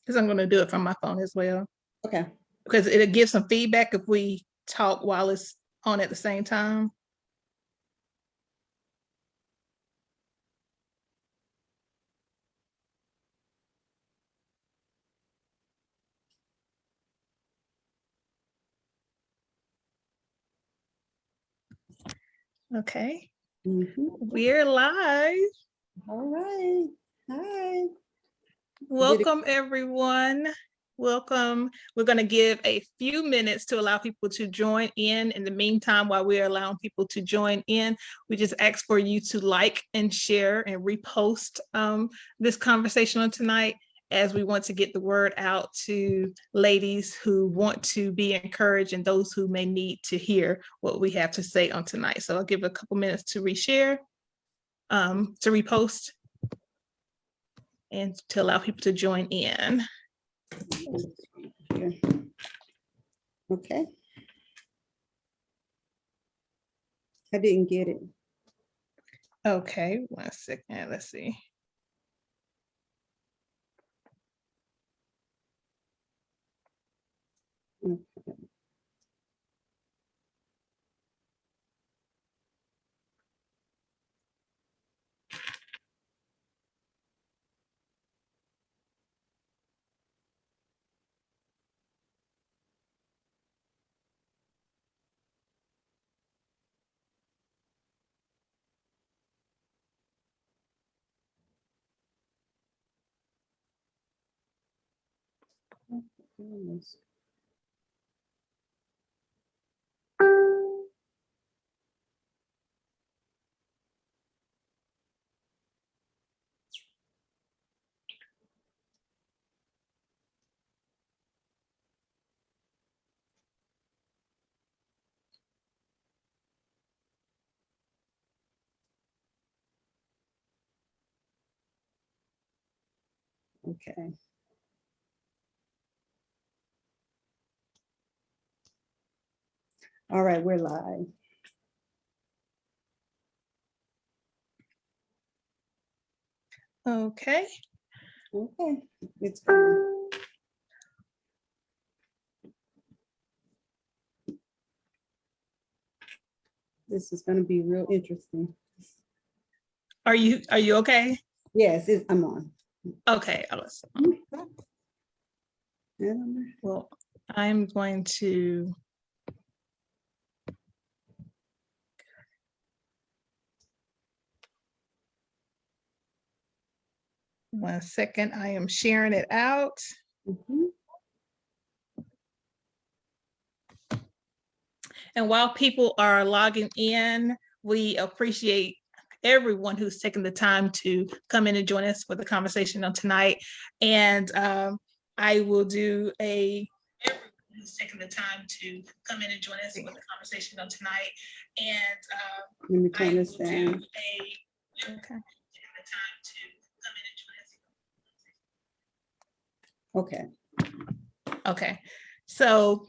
because I'm going to do it from my phone as well. Okay. Because it'll give some feedback if we talk while it's on at the same time. Okay. We're live. All right. Hi. Welcome, everyone. Welcome. We're going to give a few minutes to allow people to join in. In the meantime, while we're allowing people to join in, we just ask for you to like and share and repost this conversation on tonight, as we want to get the word out to ladies who want to be encouraged and those who may need to hear what we have to say on tonight. So I'll give a couple minutes to reshare, to repost, and to allow people to join in. Okay. I didn't get it. Okay, 1 second. Let's see. Okay. Okay. All right, we're live. Okay. Okay, it's fine. This is going to be real interesting. Are you okay? Yes, I'm on. Okay, Alice. Well, I'm going to one second. I am sharing it out. And while people are logging in, we appreciate everyone who's taken the time to come in and join us for the conversation on tonight. And I will do everyone who's taken the time to come in and join us for the conversation on tonight. And let me turn this down. Okay. Okay. So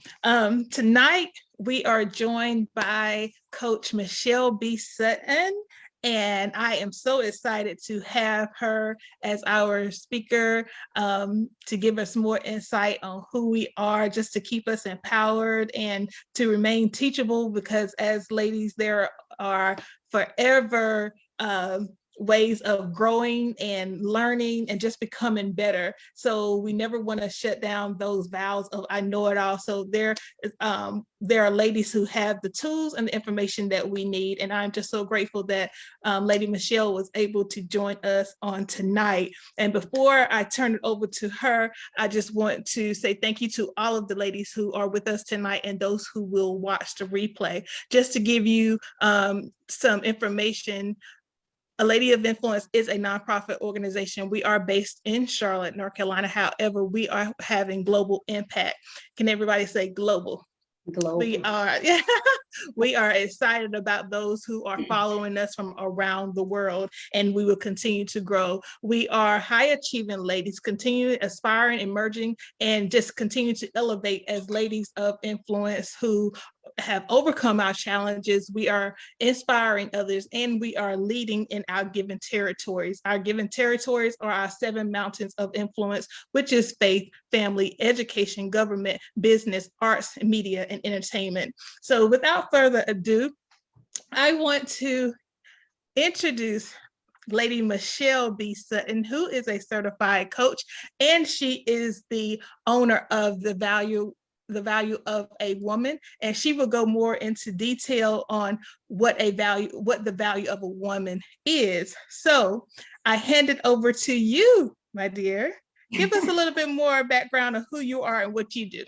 tonight we are joined by Coach Mischelle Byrd Sutton, and I am so excited to have her as our speaker to give us more insight on who we are, just to keep us empowered and to remain teachable, because as ladies, there are forever ways of growing and learning and just becoming better. So we never want to shut down those vows of I know it all. So there are ladies who have the tools and the information that we need. And I'm just so grateful that Lady Mischelle was able to join us on tonight. And before I turn it over to her, I just want to say thank you to all of the ladies who are with us tonight and those who will watch the replay. Just to give you some information, A Lady of Influence is a nonprofit organization. We are based in Charlotte, North Carolina. However, we are having global impact. Can everybody say global? Global. We are excited about those who are following us from around the world, and we will continue to grow. We are high achieving ladies, continuing, aspiring, emerging, and just continue to elevate as ladies of influence who have overcome our challenges, we are inspiring others, and we are leading in our given territories. Our given territories are our 7 mountains of influence, which is faith, family, education, government, business, arts, media, and entertainment. So without further ado, I want to introduce Lady Mischelle B. Sutton, who is a certified coach, and she is the owner of the value of a woman, and she will go more into detail on what the value of a woman is. So I hand it over to you, my dear. Give us a little bit more background of who you are and what you do.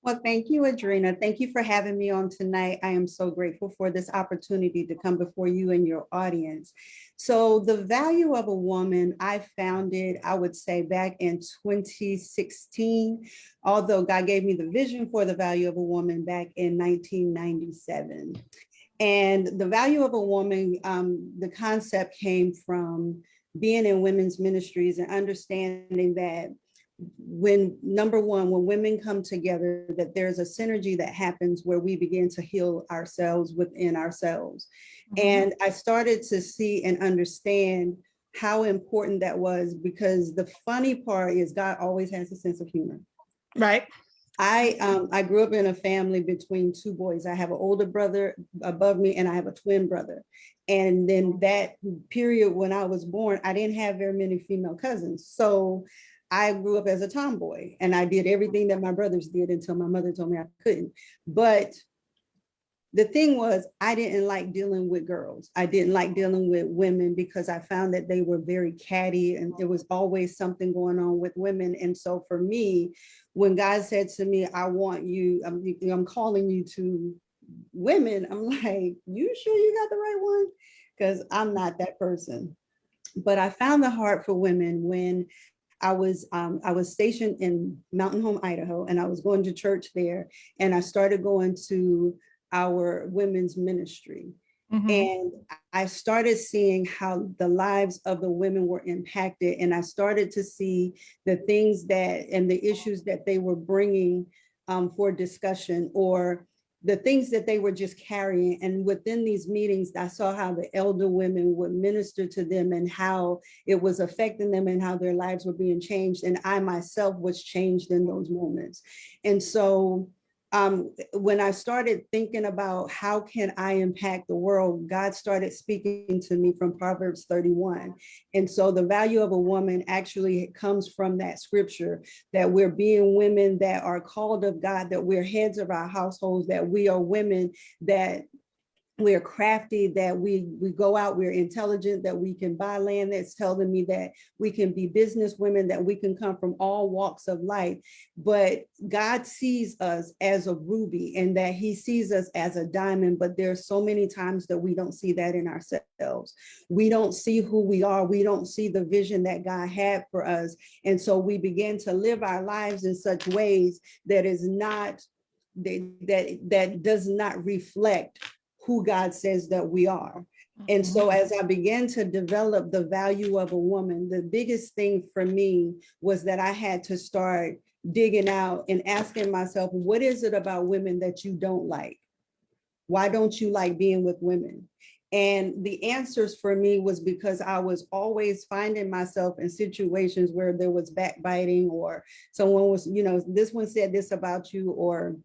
Well, thank you, Adrena. Thank you for having me on tonight. I am so grateful for this opportunity to come before you and your audience. So the value of a woman, I found it, I would say back in 2016, although God gave me the vision for the value of a woman back in 1997. And the value of a woman, the concept came from being in women's ministries and understanding that number one, when women come together, that there's a synergy that happens where we begin to heal ourselves within ourselves. And I started to see and understand how important that was, because the funny part is God always has a sense of humor. Right. I grew up in a family between 2 boys. I have an older brother above me and I have a twin brother. And then that period when I was born, I didn't have very many female cousins. So I grew up as a tomboy and I did everything that my brothers did until my mother told me I couldn't. But the thing was, I didn't like dealing with girls. I didn't like dealing with women because I found that they were very catty and there was always something going on with women. And so for me, when God said to me, I want you, I'm calling you to women, I'm like, you sure you got the right one? Because I'm not that person. But I found the heart for women when I was stationed in Mountain Home, Idaho, and I was going to church there, and I started going to our women's ministry. And I started seeing how the lives of the women were impacted, and I started to see the things that and the issues that they were bringing for discussion, or the things that they were just carrying. And within these meetings, I saw how the elder women would minister to them and how it was affecting them and how their lives were being changed. And I myself was changed in those moments. And so when I started thinking about how can I impact the world, God started speaking to me from Proverbs 31. And so the value of a woman actually comes from that scripture, that we're being women that are called of God, that we're heads of our households, that we are women that we're crafty, that we go out, we're intelligent, that we can buy land. That's telling me that we can be business women, that we can come from all walks of life. But God sees us as a ruby and that he sees us as a diamond. But there's so many times that we don't see that in ourselves. We don't see who we are. We don't see the vision that God had for us. And so we begin to live our lives in such ways that is not, that does not reflect who God says that we are. And so as I began to develop the value of a woman, the biggest thing for me was that I had to start digging out and asking myself, what is it about women that you don't like? Why don't you like being with women? And the answers for me was because I was always finding myself in situations where there was backbiting, or someone was, this one said this about you, or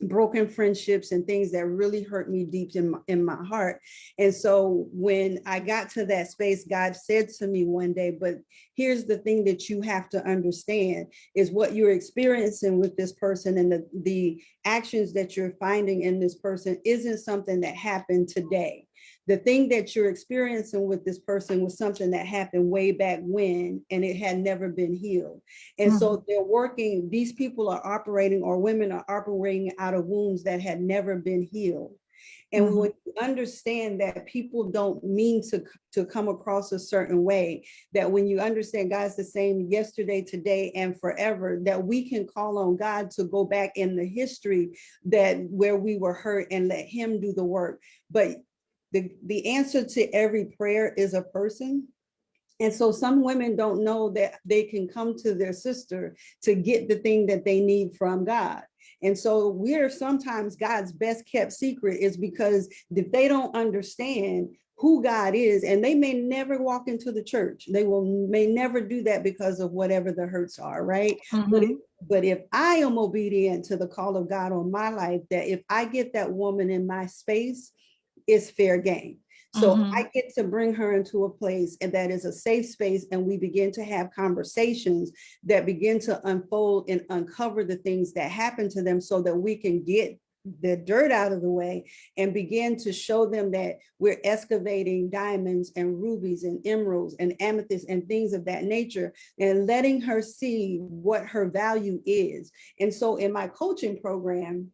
broken friendships and things that really hurt me deep in my heart. And so when I got to that space, God said to me one day, but here's the thing that you have to understand is what you're experiencing with this person and the actions that you're finding in this person isn't something that happened today. The thing that you're experiencing with this person was something that happened way back when, and it had never been healed. And so they're working, these people are operating, or women are operating out of wounds that had never been healed. And when you understand that people don't mean to come across a certain way, that when you understand God's the same yesterday, today, and forever, that we can call on God to go back in the history that where we were hurt and let him do the work. But the answer to every prayer is a person. And so some women don't know that they can come to their sister to get the thing that they need from God. And so we're sometimes God's best kept secret, is because if they don't understand who God is, and they may never walk into the church, may never do that because of whatever the hurts are, right? But if I am obedient to the call of God on my life, that if I get that woman in my space, it's fair game. So I get to bring her into a place and that is a safe space, and we begin to have conversations that begin to unfold and uncover the things that happen to them, so that we can get the dirt out of the way and begin to show them that we're excavating diamonds and rubies and emeralds and amethysts and things of that nature, and letting her see what her value is. And so in my coaching program,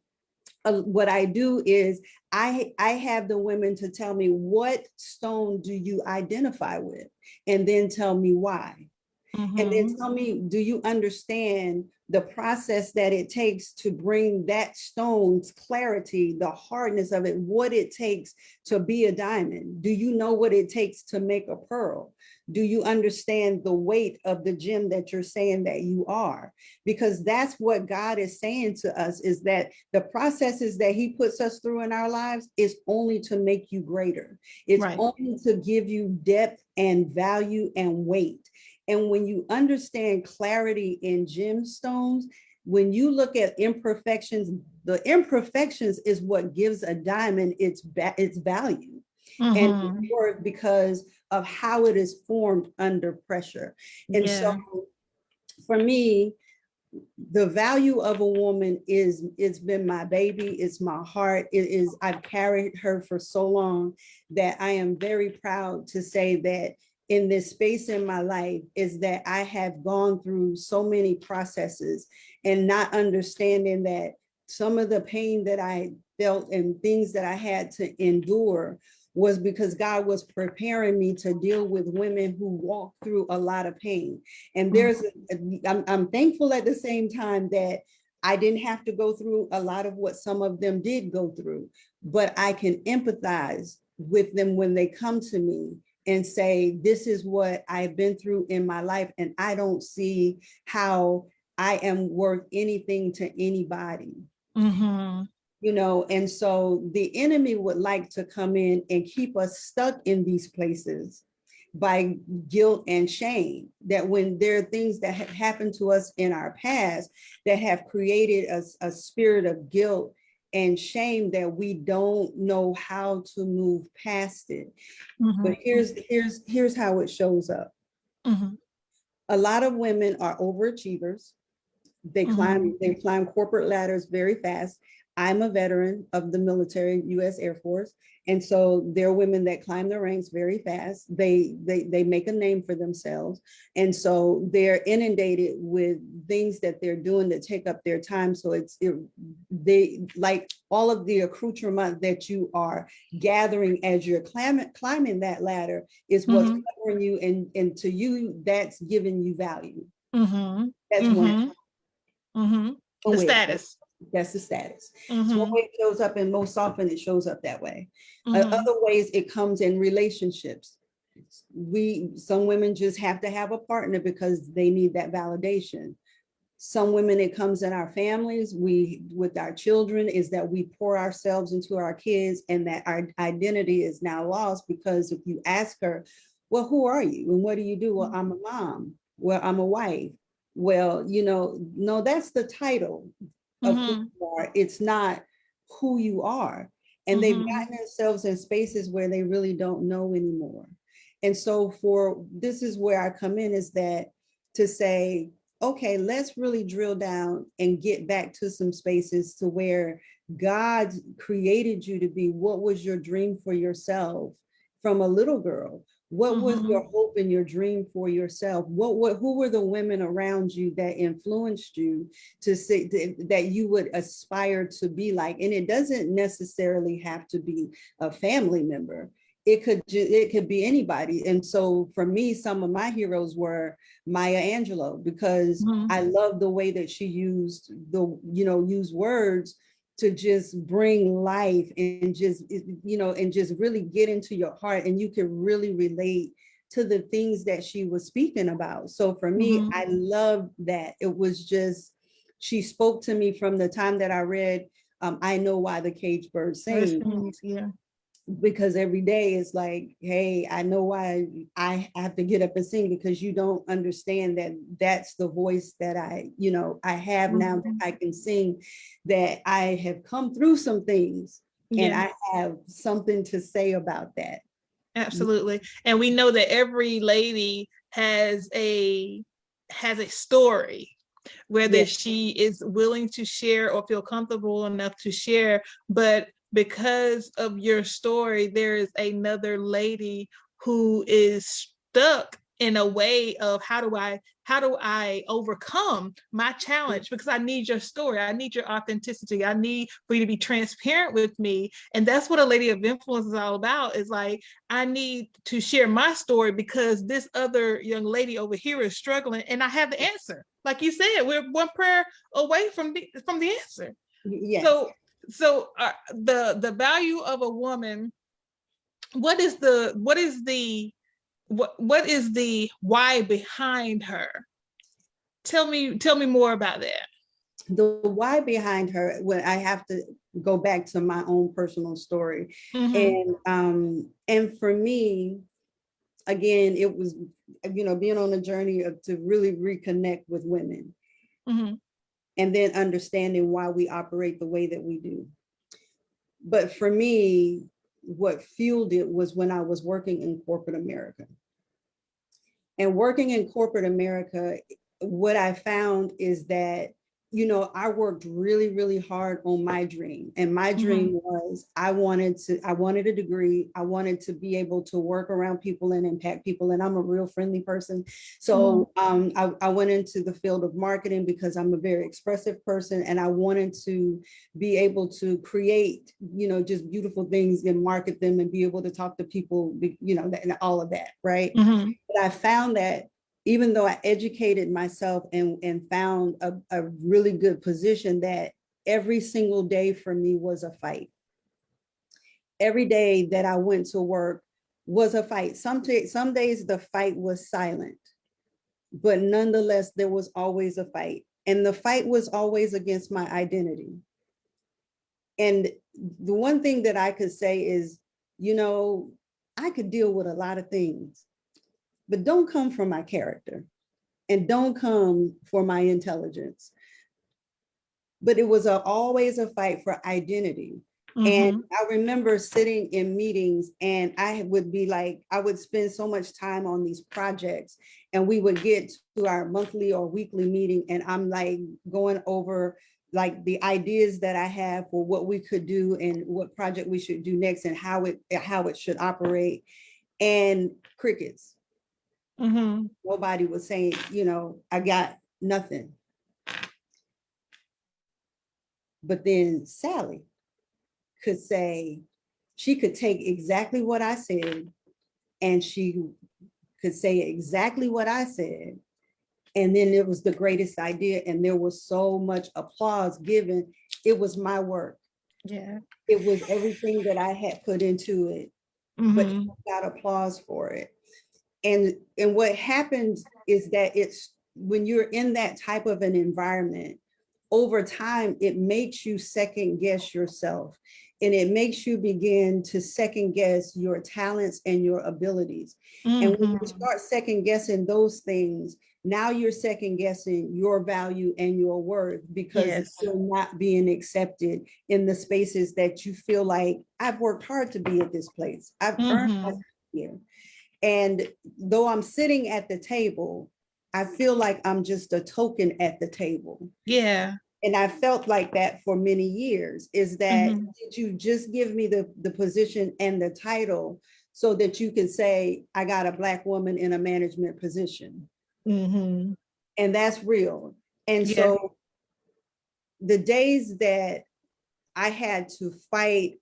what I do is I have the women to tell me, what stone do you identify with? And then tell me why. And then tell me, do you understand the process that it takes to bring that stone's clarity, the hardness of it, what it takes to be a diamond? Do you know what it takes to make a pearl? Do you understand the weight of the gem that you're saying that you are? Because that's what God is saying to us, is that the processes that he puts us through in our lives is only to make you greater. It's only to give you depth and value and weight. And when you understand clarity in gemstones, when you look at imperfections, the imperfections is what gives a diamond its value and worth, because of how it is formed under pressure. And so for me, the value of a woman is, it's been my baby, it's my heart, it is, I've carried her for so long that I am very proud to say that in this space in my life is that I have gone through so many processes, and not understanding that some of the pain that I felt and things that I had to endure was because God was preparing me to deal with women who walk through a lot of pain. And I'm thankful at the same time that I didn't have to go through a lot of what some of them did go through, but I can empathize with them when they come to me and say, this is what I've been through in my life, and I don't see how I am worth anything to anybody. You know, and so the enemy would like to come in and keep us stuck in these places by guilt and shame, that when there are things that have happened to us in our past that have created a spirit of guilt and shame, that we don't know how to move past it. But here's how it shows up. A lot of women are overachievers. They climb corporate ladders very fast. I'm a veteran of the military, U.S. Air Force. And so there are women that climb the ranks very fast. They make a name for themselves. And so they're inundated with things that they're doing that take up their time. So they like all of the accoutrement that you are gathering as you're climbing that ladder is what's covering you. And to you, that's giving you value. That's one. The status. That's the status. So one way it shows up, and most often it shows up that way. Other ways it comes in relationships. Some women just have to have a partner because they need that validation. Some women, it comes in our families. With our children, is that we pour ourselves into our kids, and that our identity is now lost, because if you ask her, well, who are you and what do you do? Well, I'm a mom. Well, I'm a wife. Well, no, that's the title of who you are. It's not who you are. And they've gotten themselves in spaces where they really don't know anymore. And so this is where I come in, is that to say, okay, let's really drill down and get back to some spaces to where God created you to be. What was your dream for yourself from a little girl? What was your hope and your dream for yourself? Who were the women around you that influenced you to say that you would aspire to be like? And it doesn't necessarily have to be a family member. It could be anybody. And so for me, some of my heroes were Maya Angelou, because I love the way that she used words to just bring life and just really get into your heart, and you can really relate to the things that she was speaking about. So for me, I love that. It was just she spoke to me from the time that I read I Know Why the Caged Bird Sing, Yeah. because every day is like, hey, I know why I have to get up and sing, because you don't understand that that's the voice that I have now, that I can sing, that I have come through some things, and Yeah. I have something to say about that. Absolutely. And we know that every lady has a story, whether Yes. she is willing to share or feel comfortable enough to share. But because of your story, there is another lady who is stuck in a way of how do I overcome my challenge, because I need your story, I need your authenticity, I need for you to be transparent with me. And that's what a lady of influence is all about, is like, I need to share my story because this other young lady over here is struggling, and I have the answer. Like you said, we're one prayer away from the answer. Yes. So the value of a woman, what is the why behind her? Tell me more about that. The why behind her, when I have to go back to my own personal story. And for me, again, it was, being on a journey to really reconnect with women, and then understanding why we operate the way that we do. But for me, what fueled it was when I was working in corporate America. And working in corporate America, what I found is that, I worked really, really hard on my dream. And my dream was, I wanted a degree. I wanted to be able to work around people and impact people. And I'm a real friendly person. So I went into the field of marketing because I'm a very expressive person. And I wanted to be able to create, just beautiful things and market them and be able to talk to people, and all of that. Right. But I found that even though I educated myself and found a really good position, that every single day for me was a fight. Every day that I went to work was a fight. Some days the fight was silent, but nonetheless, there was always a fight. And the fight was always against my identity. And the one thing that I could say is, I could deal with a lot of things, but don't come from my character. And don't come for my intelligence. But it was always a fight for identity. And I remember sitting in meetings, and I would spend so much time on these projects, and we would get to our monthly or weekly meeting, and I'm like going over like the ideas that I have for what we could do and what project we should do next, and how it should operate. And crickets. Nobody was saying, I got nothing. But then Sally could say, she could take exactly what I said, and she could say exactly what I said. And then it was the greatest idea. And there was so much applause given. It was my work. Yeah. It was everything that I had put into it, but I got applause for it. And what happens is that it's when you're in that type of an environment, over time, it makes you second guess yourself, and it makes you begin to second guess your talents and your abilities. And when you start second guessing those things, now you're second guessing your value and your worth, because you're not being accepted in the spaces that you feel like, I've worked hard to be at this place. I've earned my here. And though I'm sitting at the table, I feel like I'm just a token at the table. Yeah. And I felt like that for many years, is that did you just give me the position and the title so that you can say, I got a Black woman in a management position. And that's real. And so the days that I had to fight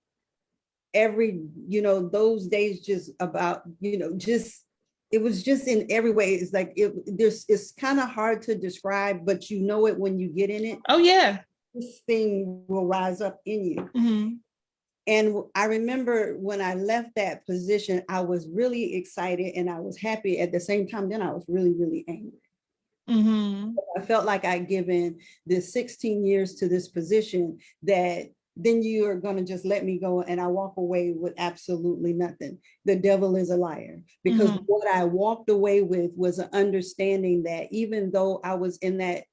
those days, just about, it was just in every way. It's like, it's kind of hard to describe, but it when you get in it. Oh yeah. This thing will rise up in you. And I remember when I left that position, I was really excited and I was happy at the same time. Then I was really, really angry. I felt like I'd given this 16 years to this position, that then you are going to just let me go and I walk away with absolutely nothing. The devil is a liar, because what I walked away with was an understanding that even though I was in that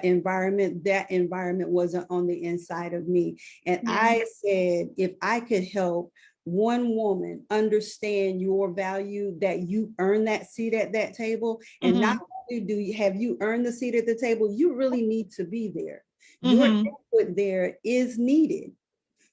environment wasn't on the inside of me. And I said, if I could help one woman understand your value, that you earn that seat at that table, and not only have you earned the seat at the table, you really need to be there. Your input there is needed.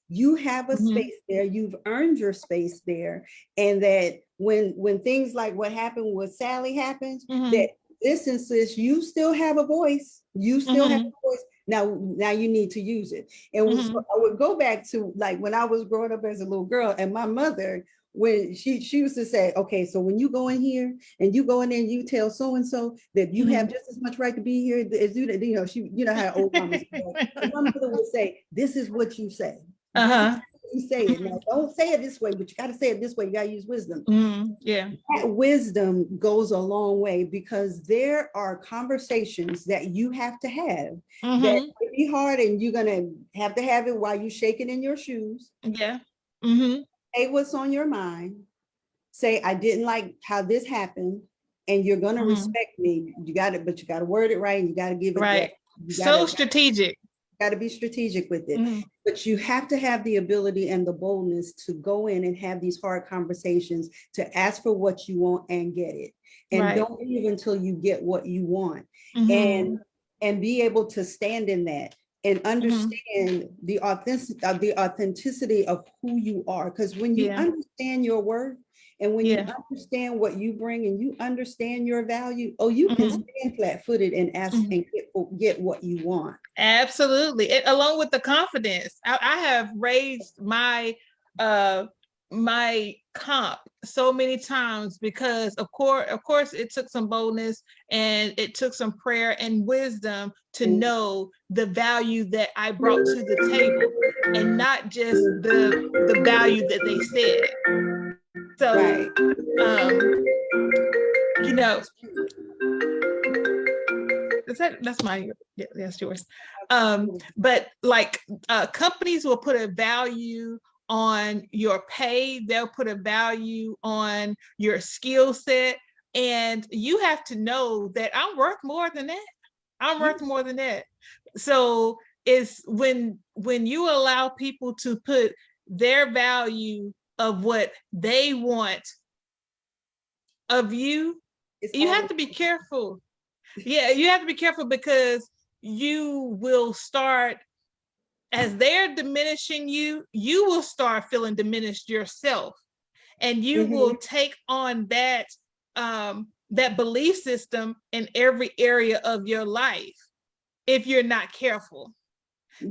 You have a space there, you've earned your space there. And that when things like what happened with Sally happens, that this insists you still have a voice. You still have a voice. Now you need to use it. And so I would go back to like when I was growing up as a little girl, and my mother, when she used to say, okay, so when you go in here and you go in there and you tell so-and-so that you have just as much right to be here as you know, she, you know how old mamas say. And my mother would say, this is what you say. You say it. Now, don't say it this way, but you got to say it this way. You got to use wisdom. That wisdom goes a long way, because there are conversations that you have to have that might be hard, and you're going to have it while you're shaking in your shoes. Say what's on your mind. Say, I didn't like how this happened, and you're going to respect me. You got it, but you got to word it right, and you got to give it right. So strategic. Got to be strategic with it. But you have to have the ability and the boldness to go in and have these hard conversations, to ask for what you want and get it. And don't leave until you get what you want. And be able to stand in that and understand the authenticity of who you are. Because when you understand your worth, and when you understand what you bring, and you understand your value, you can stand flat-footed and ask and get what you want. Absolutely. Along with the confidence. I have raised my my comp so many times, because of course it took some boldness, and it took some prayer and wisdom to know the value that I brought to the table, and not just the value that they said. So you know, that's mine. Yeah, that's yours. But like companies will put a value on your pay, they'll put a value on your skill set, and you have to know that I'm worth more than that. I'm worth more than that. So it's when you allow people to put their value of what they want of you, you have to be careful. Yeah, you have to be careful, because you will start, as they're diminishing you, you will start feeling diminished yourself, and you will take on that that belief system in every area of your life if you're not careful.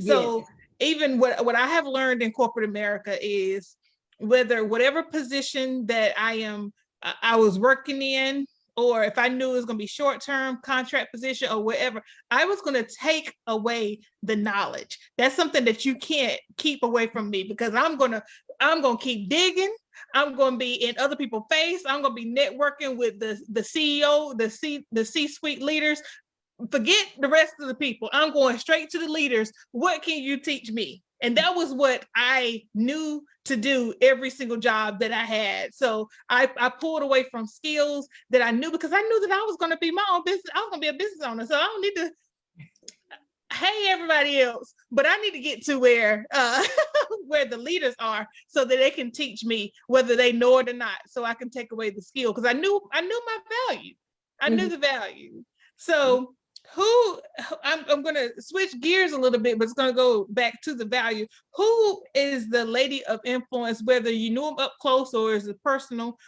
So even what I have learned in corporate America is, whatever position that I was working in, or if I knew it was going to be short-term contract position or whatever, I was going to take away the knowledge. That's something that you can't keep away from me, because I'm going to keep digging. I'm going to be in other people's face. I'm going to be networking with the CEO, the C-suite leaders. Forget the rest of the people. I'm going straight to the leaders. What can you teach me? And that was what I knew to do every single job that I had. So I pulled away from skills that I knew, because I knew that I was going to be my own business. I was going to be a business owner. So I don't need to, hey, everybody else, but I need to get to where where the leaders are, so that they can teach me, whether they know it or not, so I can take away the skill, because I knew my value. I knew the value. So I'm going to switch gears a little bit, but it's going to go back to the value. Who is the lady of influence, whether you knew them up close or is a personal,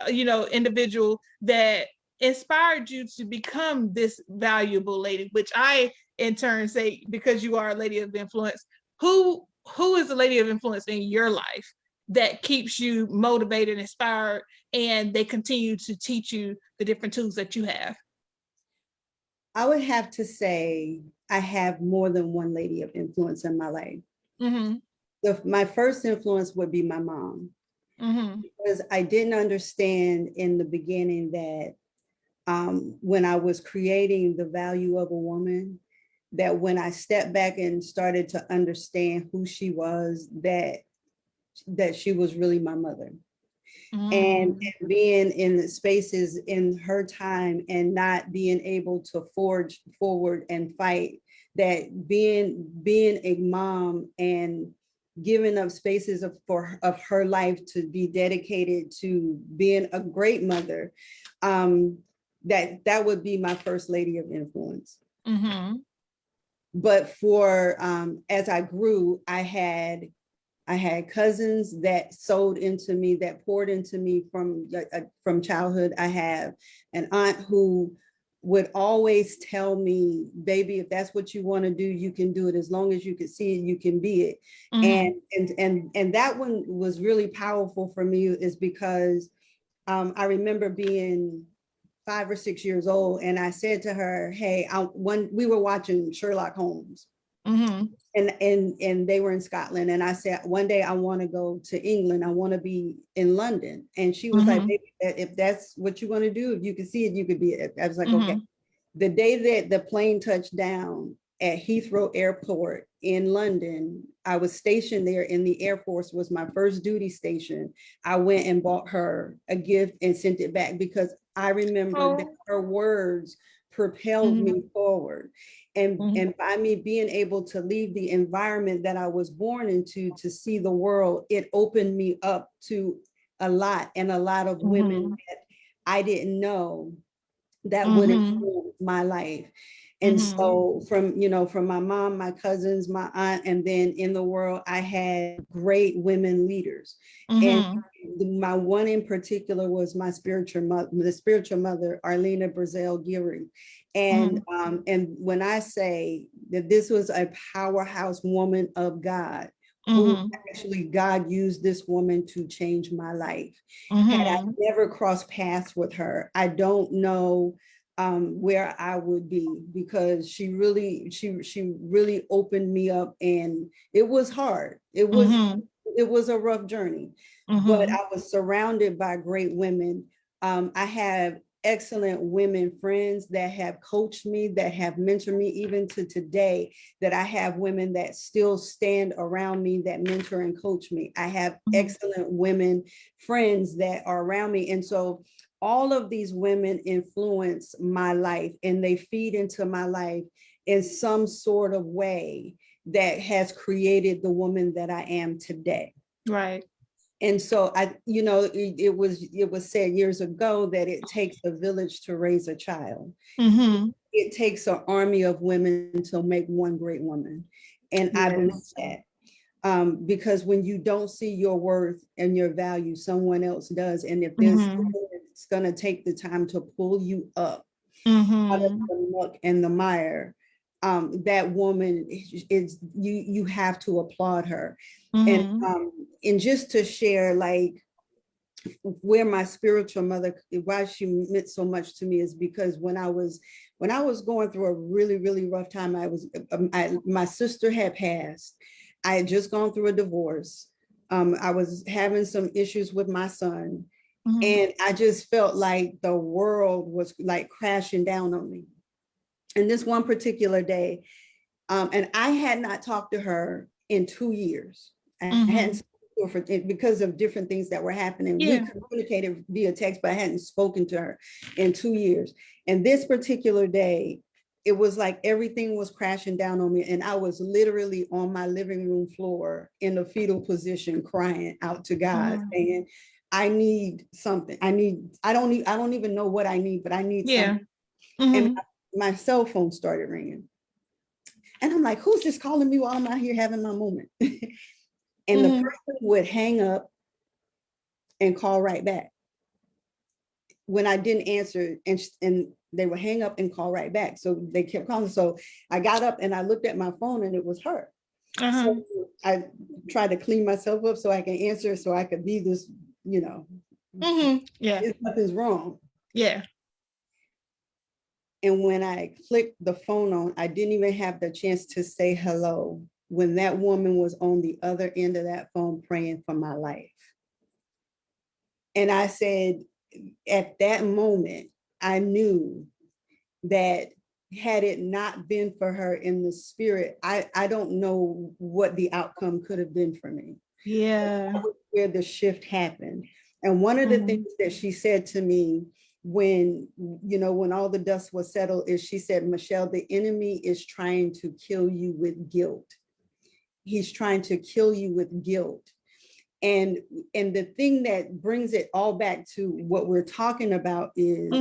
individual that inspired you to become this valuable lady, which I in turn say, because you are a lady of influence, who is a lady of influence in your life that keeps you motivated, inspired, and they continue to teach you the different tools that you have? I would have to say I have more than one lady of influence in my life. My first influence would be my mom, because I didn't understand in the beginning that when I was creating the value of a woman, that when I stepped back and started to understand who she was, that she was really my mother. And being in the spaces in her time and not being able to forge forward and fight, that being a mom and giving up spaces of her life to be dedicated to being a great mother, that would be my first lady of influence. But for as I grew, I had cousins that sold into me, that poured into me from childhood. I have an aunt who would always tell me, baby, if that's what you want to do, you can do it. As long as you can see it, you can be it. And that one was really powerful for me, is because I remember being 5 or 6 years old, and I said to her, hey, when we were watching Sherlock Holmes, and they were in Scotland, and I said, one day I want to go to England, I want to be in London. And she was like, baby, if that's what you want to do, if you can see it, you could be it. I was like, okay. The day that the plane touched down at Heathrow Airport in London, I was stationed there in the Air Force, was my first duty station. I went and bought her a gift and sent it back, because I remember that her words propelled me forward. And by me being able to leave the environment that I was born into to see the world, it opened me up to a lot of women that I didn't know that would influence my life. And so from my mom, my cousins, my aunt, and then in the world, I had great women leaders. And my one in particular was my spiritual mother, Arlena Brazell Geary. And when I say that this was a powerhouse woman of God, who actually God used this woman to change my life. Had I never crossed paths with her, I don't know where I would be, because she really opened me up, and it was hard. It was a rough journey, but I was surrounded by great women. I have excellent women friends that have coached me, that have mentored me, even to today, that I have women that still stand around me, that mentor and coach me. I have excellent women friends that are around me. And so all of these women influence my life, and they feed into my life in some sort of way that has created the woman that I am today. Right. And so it was said years ago that it takes a village to raise a child. It takes an army of women to make one great woman. And I believe that. Because when you don't see your worth and your value, someone else does. And if there's it's going to take the time to pull you up out of the muck and the mire, that woman is you have to applaud her. And just to share, like, where my spiritual mother, why she meant so much to me, is because when I was going through a really, really rough time, my sister had passed. I had just gone through a divorce. I was having some issues with my son. And I just felt like the world was like crashing down on me. And this one particular day, and I had not talked to her in 2 years. I hadn't spoken to her because of different things that were happening. We communicated via text, but I hadn't spoken to her in 2 years. And this particular day, it was like everything was crashing down on me. And I was literally on my living room floor in a fetal position, crying out to God, saying, I need something. I don't even know what I need, but I need something. And my cell phone started ringing. And I'm like, who's just calling me while I'm out here having my moment? And the person would hang up and call right back when I didn't answer, and they would hang up and call right back. So they kept calling. So I got up and I looked at my phone, and it was her. So I tried to clean myself up so I can answer, so I could be this, nothing's wrong. Yeah. And when I clicked the phone on, I didn't even have the chance to say hello when that woman was on the other end of that phone praying for my life. And I said, at that moment, I knew that had it not been for her in the spirit, I don't know what the outcome could have been for me. Yeah. That was where the shift happened. And one of the things that she said to me when, when all the dust was settled is she said, Mischelle, the enemy is trying to kill you with guilt. He's trying to kill you with guilt. And the thing that brings it all back to what we're talking about is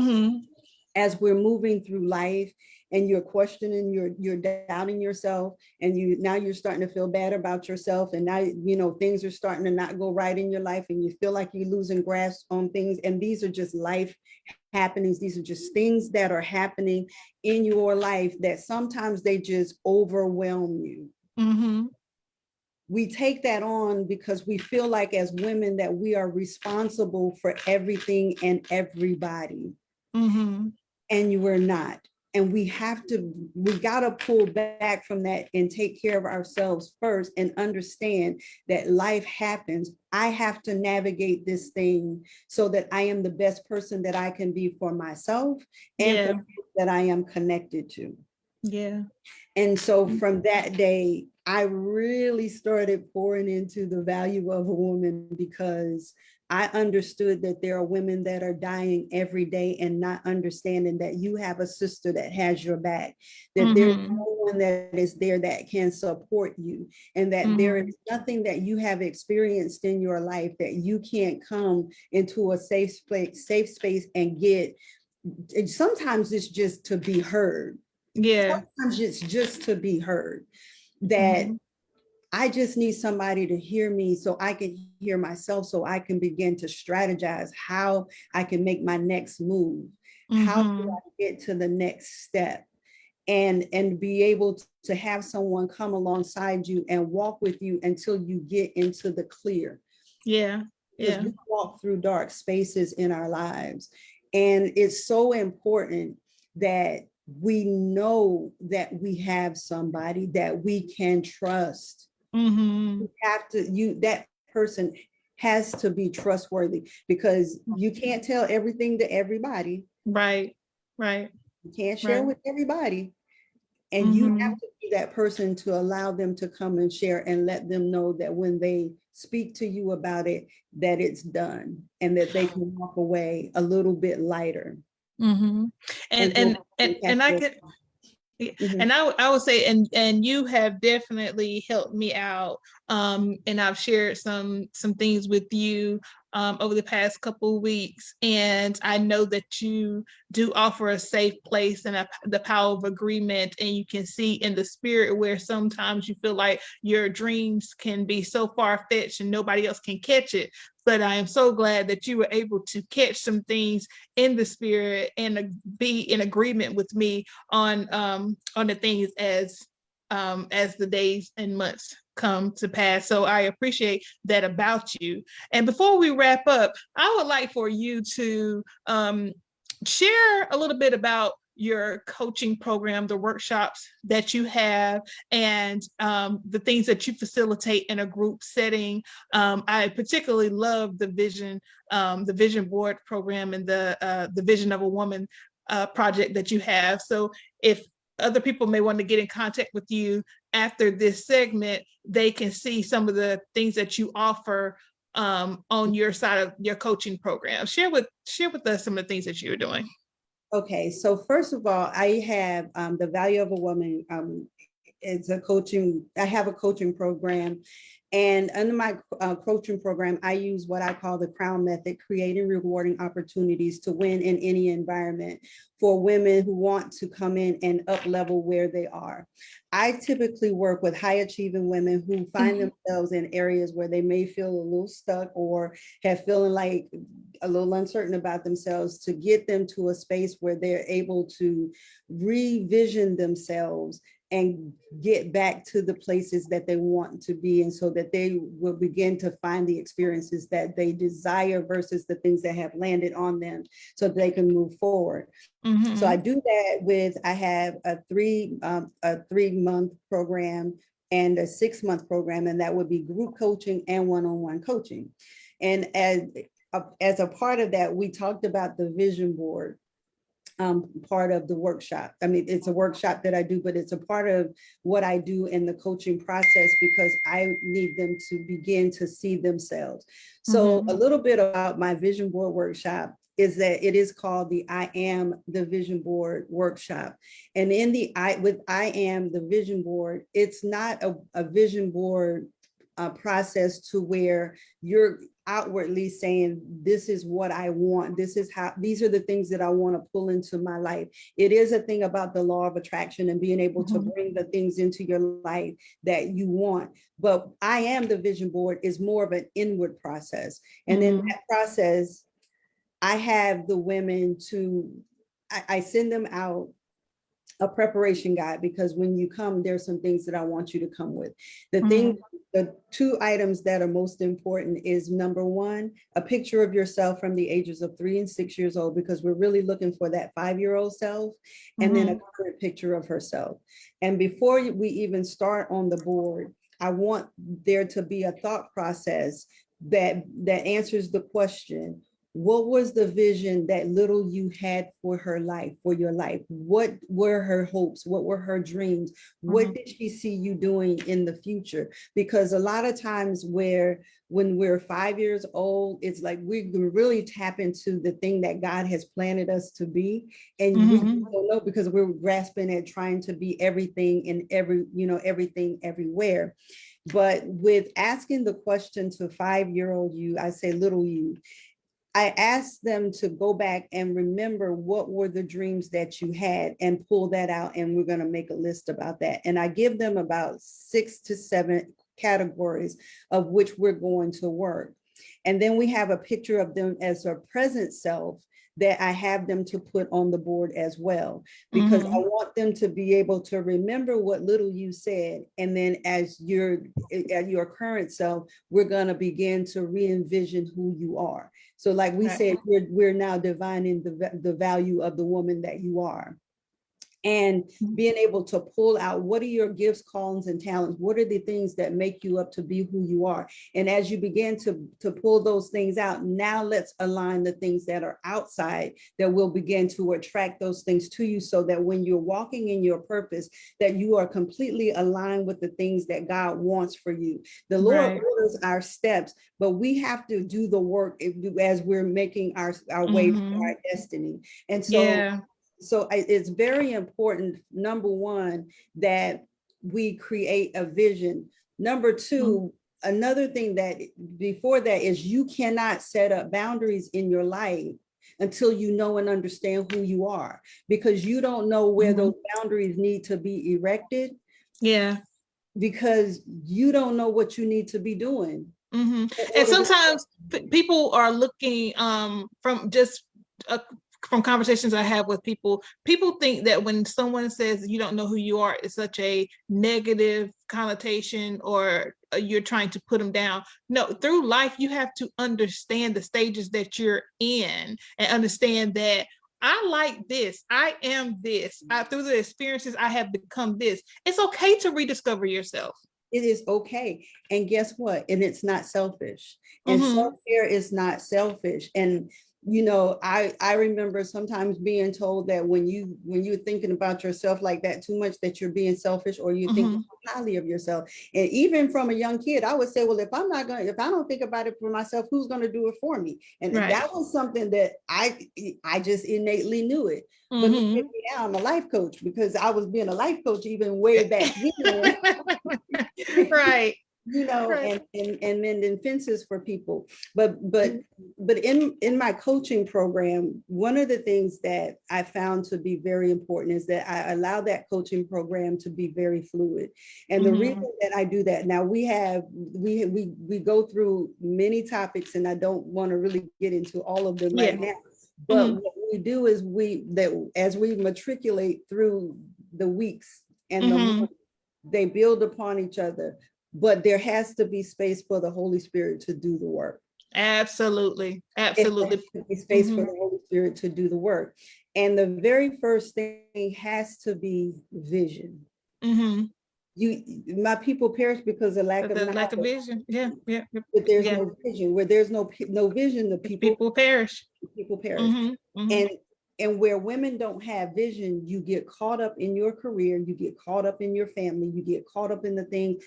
as we're moving through life and you're questioning, you're doubting yourself, and now you're starting to feel bad about yourself, and now things are starting to not go right in your life, and you feel like you're losing grasp on things. And these are just life happenings. These are just things that are happening in your life that sometimes they just overwhelm you. We take that on because we feel like as women that we are responsible for everything and everybody. And you are not. And we got to pull back from that and take care of ourselves first and understand that life happens. I have to navigate this thing so that I am the best person that I can be for myself and for that I am connected to. Yeah. And so from that day, I really started pouring into the value of a woman, because I understood that there are women that are dying every day and not understanding that you have a sister that has your back, that there's no one that is there that can support you, and that there is nothing that you have experienced in your life that you can't come into a safe space and get. And sometimes it's just to be heard. Yeah. Sometimes it's just to be heard, that I just need somebody to hear me so I can hear myself, so I can begin to strategize how I can make my next move. How do I get to the next step? And be able to have someone come alongside you and walk with you until you get into the clear. Yeah. Because we walk through dark spaces in our lives. And it's so important that we know that we have somebody that we can trust. You have to, that person has to be trustworthy, because you can't tell everything to everybody. Right. You can't share with everybody. And you have to be that person to allow them to come and share, and let them know that when they speak to you about it, that it's done, and that they can walk away a little bit lighter. And I could, and I would say, and you have definitely helped me out. And I've shared some things with you over the past couple of weeks. And I know that you do offer a safe place and the power of agreement. And you can see in the spirit where sometimes you feel like your dreams can be so far-fetched and nobody else can catch it. But I am so glad that you were able to catch some things in the spirit and be in agreement with me on the things as the days and months come to pass. So I appreciate that about you. And before we wrap up, I would like for you to share a little bit about your coaching program, the workshops that you have, and the things that you facilitate in a group setting. I particularly love the vision board program and the Vision of a Woman project that you have. So if other people may want to get in contact with you after this segment, they can see some of the things that you offer on your side of your coaching program. Share with us some of the things that you're doing. Okay, so first of all, I have the Value of a Woman. It's a coaching. I have a coaching program, and under my coaching program, I use what I call the CROWN method: creating rewarding opportunities to win in any environment for women who want to come in and up level where they are. I typically work with high achieving women who find themselves in areas where they may feel a little stuck or have feeling like a little uncertain about themselves, to get them to a space where they're able to revision themselves and get back to the places that they want to be, and so that they will begin to find the experiences that they desire versus the things that have landed on them, so that they can move forward. So I do that I have a 3-month program and a 6-month program, and that would be group coaching and one-on-one coaching. And as a part of that, we talked about the vision board. part of the workshop. I mean, it's a workshop that I do, but it's a part of what I do in the coaching process because I need them to begin to see themselves. So a little bit about my vision board workshop is that it is called the I Am the Vision Board workshop. And in the I Am the Vision Board, it's not a vision board process to where you're outwardly saying, this is what I want. This is how, these are the things that I want to pull into my life. It is a thing about the law of attraction and being able to bring the things into your life that you want. But I Am the Vision Board is more of an inward process. And in that process, I have the women I send them out a preparation guide, because when you come, there's some things that I want you to come with. The two items that are most important is, number one, a picture of yourself from the ages of 3 and 6 years old, because we're really looking for that 5-year-old self, and then a current picture of herself. And before we even start on the board, I want there to be a thought process that answers the question, what was the vision that little you had for her life, for your life? What were her hopes? What were her dreams? What did she see you doing in the future? Because a lot of times when we're 5 years old, it's like we can really tap into the thing that God has planted us to be. And we don't know, because we're grasping at trying to be everything in everything everywhere. But with asking the question to 5-year-old you, I say little you, I asked them to go back and remember what were the dreams that you had and pull that out. And we're going to make a list about that. And I give them about 6 to 7 categories of which we're going to work. And then we have a picture of them as their present self that I have them to put on the board as well, because I want them to be able to remember what little you said. And then as your current self, we're going to begin to re-envision who you are. So like we said, we're now divining the value of the woman that you are. And being able to pull out, what are your gifts, callings, and talents? What are the things that make you up to be who you are? And as you begin to pull those things out, now let's align the things that are outside that will begin to attract those things to you, so that when you're walking in your purpose, that you are completely aligned with the things that God wants for you. The Lord orders our steps, but we have to do the work as we're making our way to our destiny. And so it's very important, number one, that we create a vision. Number two, another thing that before that is, you cannot set up boundaries in your life until you know and understand who you are, because you don't know where those boundaries need to be erected. Yeah. Because you don't know what you need to be doing. And sometimes people are looking from just from conversations I have with people think that when someone says you don't know who you are, it's such a negative connotation, or you're trying to put them down. No, through life, you have to understand the stages that you're in and understand that I like this, I am this, through the experiences I have become this. It's okay to rediscover yourself. It is okay. And guess what? And it's not selfish. And self-care is not selfish. And I remember sometimes being told that when you're thinking about yourself like that too much, that you're being selfish, or you think highly of yourself. And even from a young kid, I would say, well, if I don't think about it for myself, who's going to do it for me? And that was something that I just innately knew it. But look at me now, I'm a life coach, because I was being a life coach even way back then. And mending fences for people. But in my coaching program, one of the things that I found to be very important is that I allow that coaching program to be very fluid. And the reason that I do that, now we go through many topics, and I don't want to really get into all of them right now. But what we do is as we matriculate through the weeks and the months, they build upon each other. But there has to be space for the Holy Spirit to do the work. Absolutely. There has to be space for the Holy Spirit to do the work. And the very first thing has to be vision. My people perish because of lack of vision. But there's no vision. Where there's no vision, the people perish. People perish. And And where women don't have vision, you get caught up in your career, you get caught up in your family, you get caught up in the thing,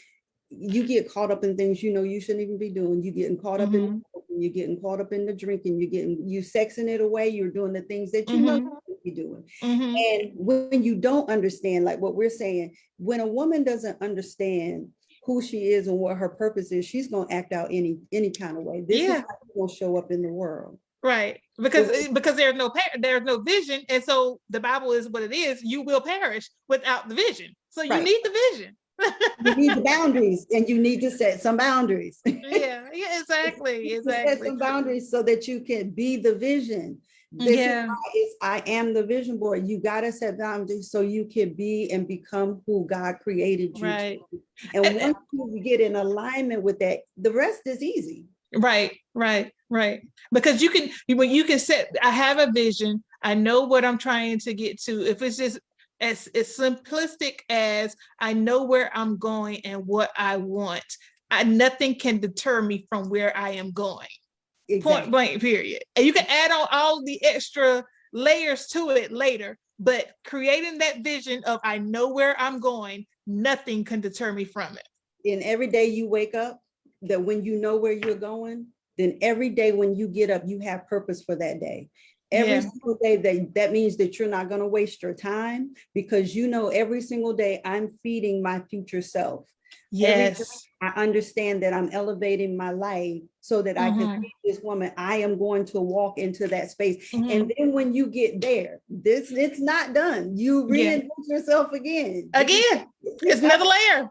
you get caught up in things you know you shouldn't even be doing. You're getting caught up in, you're getting caught up in the drinking, you sexing it away, you're doing the things that you know you shouldn't be doing. And when you don't understand, like what we're saying, when a woman doesn't understand who she is and what her purpose is, she's gonna act out any kind of way. This is how she's gonna show up in the world. Right, because there's no vision, and so the Bible is what it is. You will perish without the vision, so you need the vision. You need the boundaries, and you need to set some boundaries. Yeah, exactly. Set some boundaries so that you can be the vision. This is why I am the vision board. You got to set boundaries so you can be and become who God created you to be. And once you get in alignment with that, the rest is easy. Right. Because when you can set, I have a vision, I know what I'm trying to get to. If it's just as simplistic as I know where I'm going and what I want, nothing can deter me from where I am going. Exactly. Point blank, period. And you can add on all the extra layers to it later, but creating that vision of I know where I'm going, nothing can deter me from it. And every day you wake up, that when you know where you're going, then every day when you get up, you have purpose for that day. Every single day, that means that you're not going to waste your time, because you know every single day I'm feeding my future self. Yes. I understand that I'm elevating my life so that I can be this woman. I am going to walk into that space. And then when you get there, it's not done. You reinvent yourself again. It's another layer.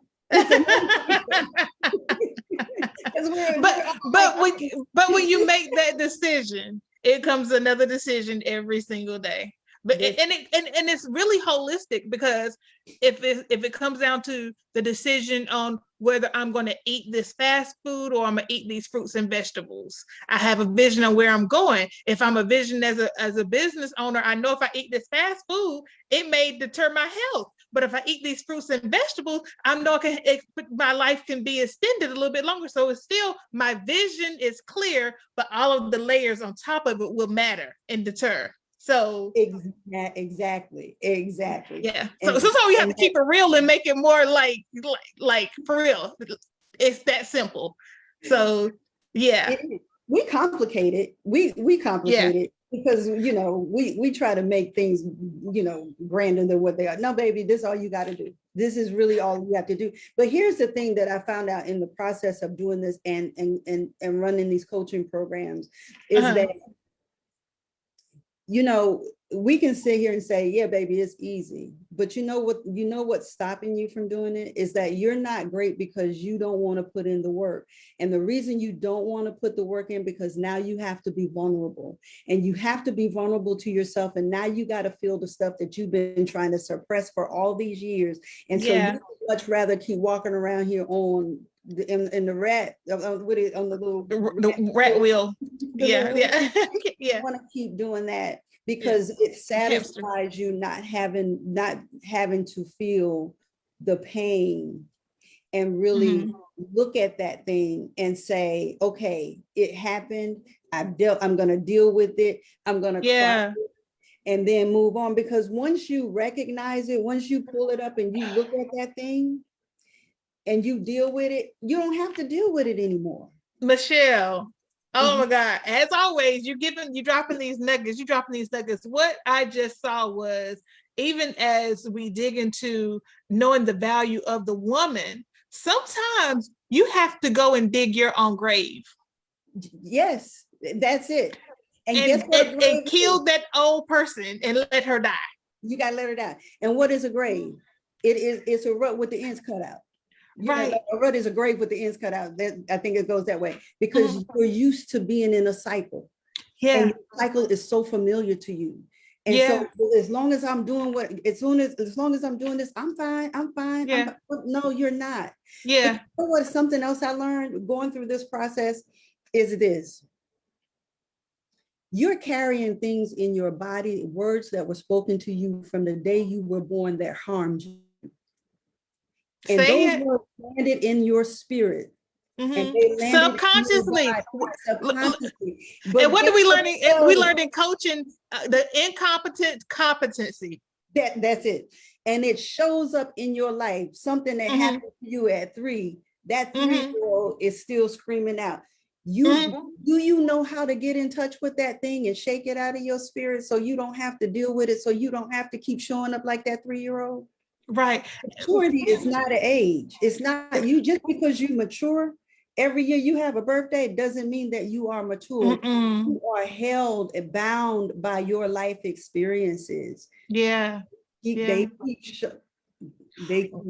but when you make that decision, it comes another decision every single day. But it's really holistic, because if it comes down to the decision on whether I'm going to eat this fast food or I'm going to eat these fruits and vegetables, I have a vision on where I'm going. If I'm a vision as a business owner, I know if I eat this fast food, it may deter my health. But if I eat these fruits and vegetables, I know my life can be extended a little bit longer. So it's still, my vision is clear, but all of the layers on top of it will matter and deter. So exactly. Yeah. So we have to keep it real and make it more like for real. It's that simple. So yeah. We complicate it. We complicate it because we try to make things grander than what they are. No, baby, this is all you got to do. This is really all you have to do. But here's the thing that I found out in the process of doing this and running these coaching programs is that we can sit here and say, yeah, baby, it's easy. But what's stopping you from doing it is that you're not great because you don't want to put in the work. And the reason you don't want to put the work in, because now you have to be vulnerable, and you have to be vulnerable to yourself. And now you got to feel the stuff that you've been trying to suppress for all these years. And so you much rather keep walking around here on the rat on the little rat wheel. Yeah. You want to keep doing that because it satisfies you not having to feel the pain and really look at that thing and say, okay, it happened. I'm going to deal with it. I'm going to cry and then move on. Because once you recognize it, once you pull it up and you look at that thing and you deal with it, you don't have to deal with it anymore. Mischelle, oh my God, as always, you're dropping these nuggets. What I just saw was, even as we dig into knowing the value of the woman, sometimes you have to go and dig your own grave. Yes, that's it. And kill that old person and let her die. You got to let her die. And what is a grave? It's a rut with the ends cut out. A rut is a grave with the ends cut out. I think it goes that way because you're used to being in a cycle. And the cycle is so familiar to you. And so as long as I'm doing as long as I'm doing this, I'm fine. No, you're not. Yeah. What something else I learned going through this process is this. You're carrying things in your body, words that were spoken to you from the day you were born that harmed you. And those words landed in your spirit. And they landed in your Subconsciously. body, subconsciously. And But what guess do we what learn? it We does? learned in coaching the incompetent competency. That's it. And it shows up in your life, something that happened to you at 3. That 3-year-old is still screaming out. Do you know how to get in touch with that thing and shake it out of your spirit so you don't have to deal with it, so you don't have to keep showing up like that 3-year-old? Right. Maturity is not an age. It's not you just because you mature. Every year you have a birthday doesn't mean that you are mature. You are held and bound by your life experiences. Yeah. They keep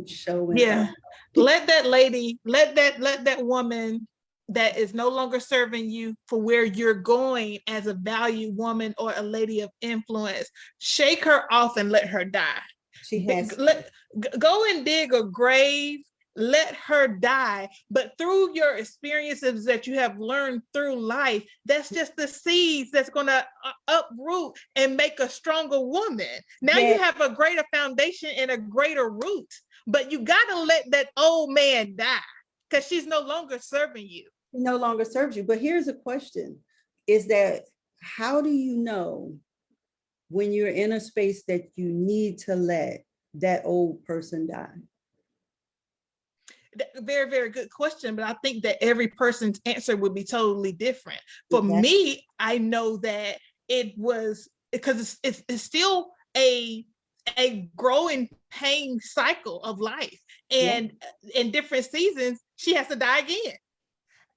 showing Yeah. up. Let that woman that is no longer serving you for where you're going as a valued woman or a lady of influence, shake her off and let her die. She has Go and dig a grave, let her die. But through your experiences that you have learned through life, that's just the seeds that's going to uproot and make a stronger woman. Now you have a greater foundation and a greater root, but you got to let that old man die because she's no longer serving you. She no longer serves you. But here's a question, is that how do you know when you're in a space that you need to let that old person die? Very, very good question, but I think that every person's answer would be totally different. For me, I know that it was because it's still a growing pain cycle of life, and in different seasons she has to die again.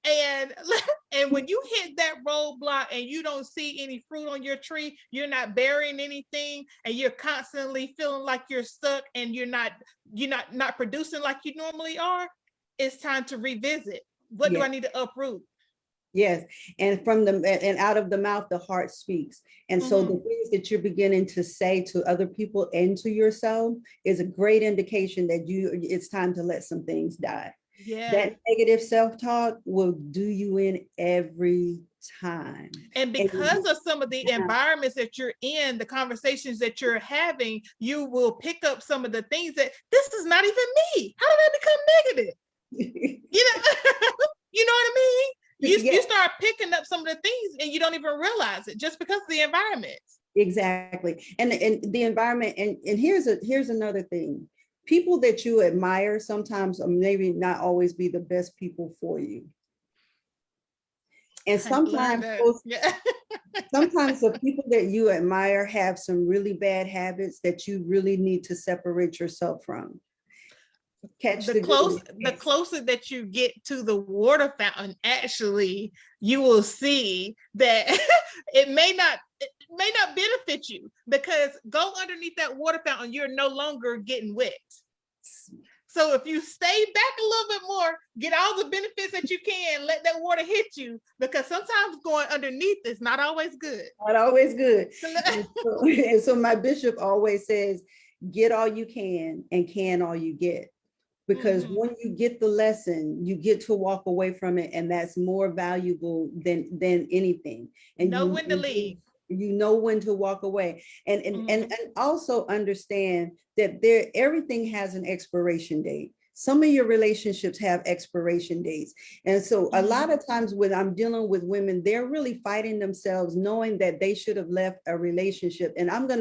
And when you hit that roadblock and you don't see any fruit on your tree, you're not bearing anything, and you're constantly feeling like you're stuck and you're not producing like you normally are, it's time to revisit. What do I need to uproot? Yes, and out of the mouth, the heart speaks. And so the things that you're beginning to say to other people and to yourself is a great indication that it's time to let some things die. Yeah. That negative self-talk will do you in every time. And because of some of the environments that you're in, the conversations that you're having, you will pick up some of the things that this is not even me. How did I become negative? You know what I mean? You start picking up some of the things and you don't even realize it just because of the environment. Exactly. And the environment, and here's another thing. People that you admire sometimes maybe not always be the best people for you. And sometimes sometimes the people that you admire have some really bad habits that you really need to separate yourself from. The closer that you get to the water fountain, actually, you will see that it may not benefit you, because go underneath that water fountain, you're no longer getting wet. So if you stay back a little bit more, get all the benefits that you can, let that water hit you, because sometimes going underneath is not always good. Not always good. And so my bishop always says, get all you can and can all you get. Because when you get the lesson, you get to walk away from it, and that's more valuable than anything. And know when to leave. You know when to walk away, and also understand that everything has an expiration date. Some of your relationships have expiration dates, and so a lot of times when I'm dealing with women, they're really fighting themselves, knowing that they should have left a relationship. And I'm not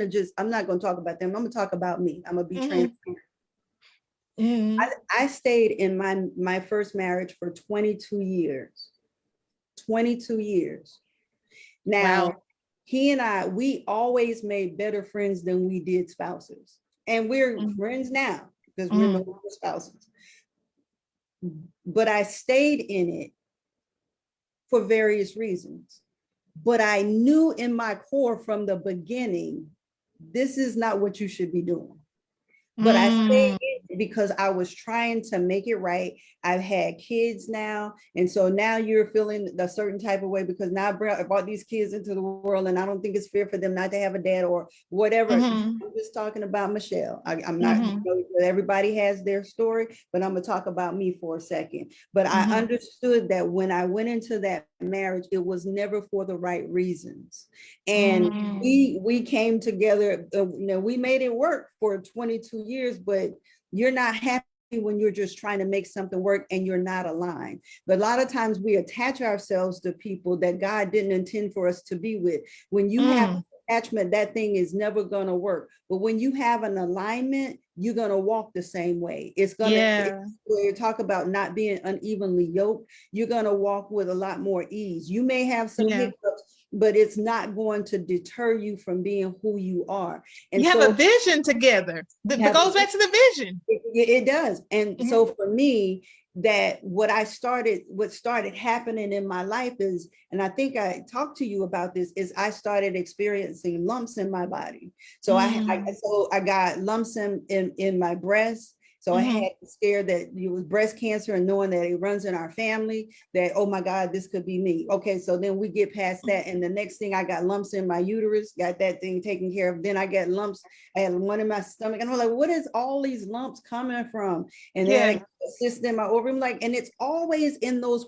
going to talk about them. I'm going to talk about me. I'm going to be transparent. I stayed in my first marriage for 22 years. 22 years. Now, he and I, we always made better friends than we did spouses. And we're friends now because we're no longer spouses. But I stayed in it for various reasons. But I knew in my core from the beginning, this is not what you should be doing. But I stayed in because I was trying to make it right. I've had kids now. And so now you're feeling a certain type of way because now I brought these kids into the world, and I don't think it's fair for them not to have a dad or whatever. I'm just talking about Mischelle. I'm not, everybody has their story, but I'm going to talk about me for a second. But I understood that when I went into that marriage, it was never for the right reasons. And we came together, we made it work for 22 years, but you're not happy when you're just trying to make something work and you're not aligned. But a lot of times we attach ourselves to people that God didn't intend for us to be with. When you have attachment, that thing is never going to work. But when you have an alignment, you're going to walk the same way. It's going to, when you talk about not being unevenly yoked, you're going to walk with a lot more ease. You may have some hiccups, but it's not going to deter you from being who you are. And you have a vision together that goes back to the vision. It does. And so for me, that what started happening in my life is, and I think I talked to you about this, is I started experiencing lumps in my body. So I got lumps in my breast. So I had scared that it was breast cancer, and knowing that it runs in our family, that, oh my God, this could be me. Okay, so then we get past that. And the next thing, I got lumps in my uterus, got that thing taken care of. Then I got lumps, I had one in my stomach. And I'm like, what is all these lumps coming from? And then I got a cyst in my ovary. Like, and it's always in those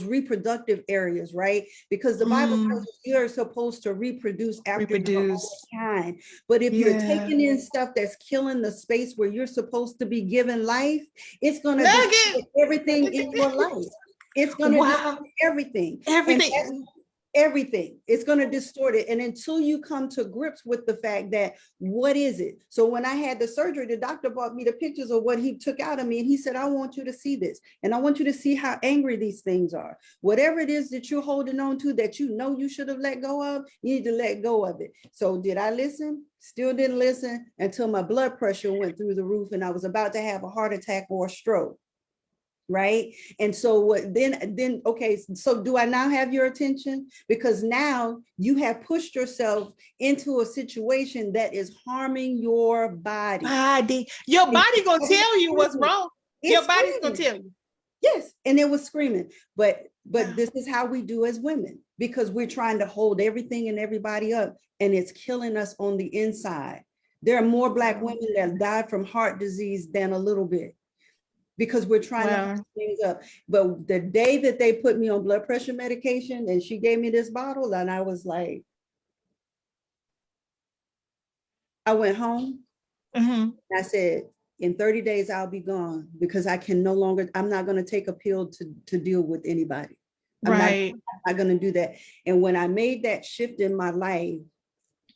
reproductive areas, right? Because the Bible tells us you're supposed to reproduce after your own kind. But if you're taking in stuff that's killing the space where you're supposed to be given life, it's going to destroy everything in your life. It's going to destroy everything. Everything. It's going to distort it. And until you come to grips with the fact that, what is it? So when I had the surgery, the doctor brought me the pictures of what he took out of me. And he said, I want you to see this. And I want you to see how angry these things are. Whatever it is that you're holding on to that you know you should have let go of, you need to let go of it. So did I listen? Still didn't listen until my blood pressure went through the roof and I was about to have a heart attack or a stroke. Right. And so what then, okay, so do I now have your attention? Because now you have pushed yourself into a situation that is harming your body. Your body gonna tell you what's wrong. Your body's gonna tell you. Yes, and it was screaming. But this is how we do as women, because we're trying to hold everything and everybody up, and it's killing us on the inside. There are more Black women that died from heart disease than a little bit, because we're trying to hold things up. But the day that they put me on blood pressure medication and she gave me this bottle, and I was like, I went home. I said, in 30 days, I'll be gone, because I can no longer, I'm not going to take a pill to deal with anybody. I'm not going to do that. And when I made that shift in my life,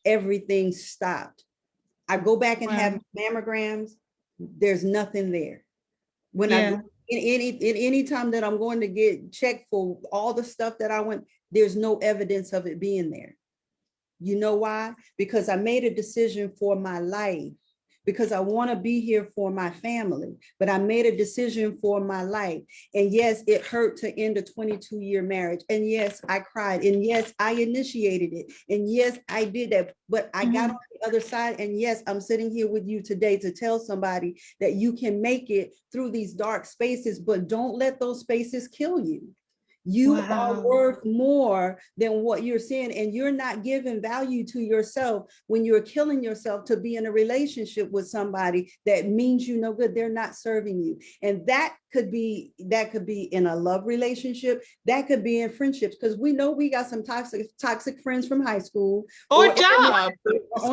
everything stopped. I go back and have mammograms. There's nothing there. When I go in any time that I'm going to get checked for all the stuff that I went, there's no evidence of it being there. You know why? Because I made a decision for my life, because I want to be here for my family, but I made a decision for my life. And yes, it hurt to end a 22-year marriage. And yes, I cried. And yes, I initiated it. And yes, I did that. But I got on the other side. And yes, I'm sitting here with you today to tell somebody that you can make it through these dark spaces, but don't let those spaces kill you. You are worth more than what you're seeing, and you're not giving value to yourself when you're killing yourself to be in a relationship with somebody that means you no good. They're not serving you. And that could be in a love relationship. That could be in friendships, because we know we got some toxic friends from high school or job.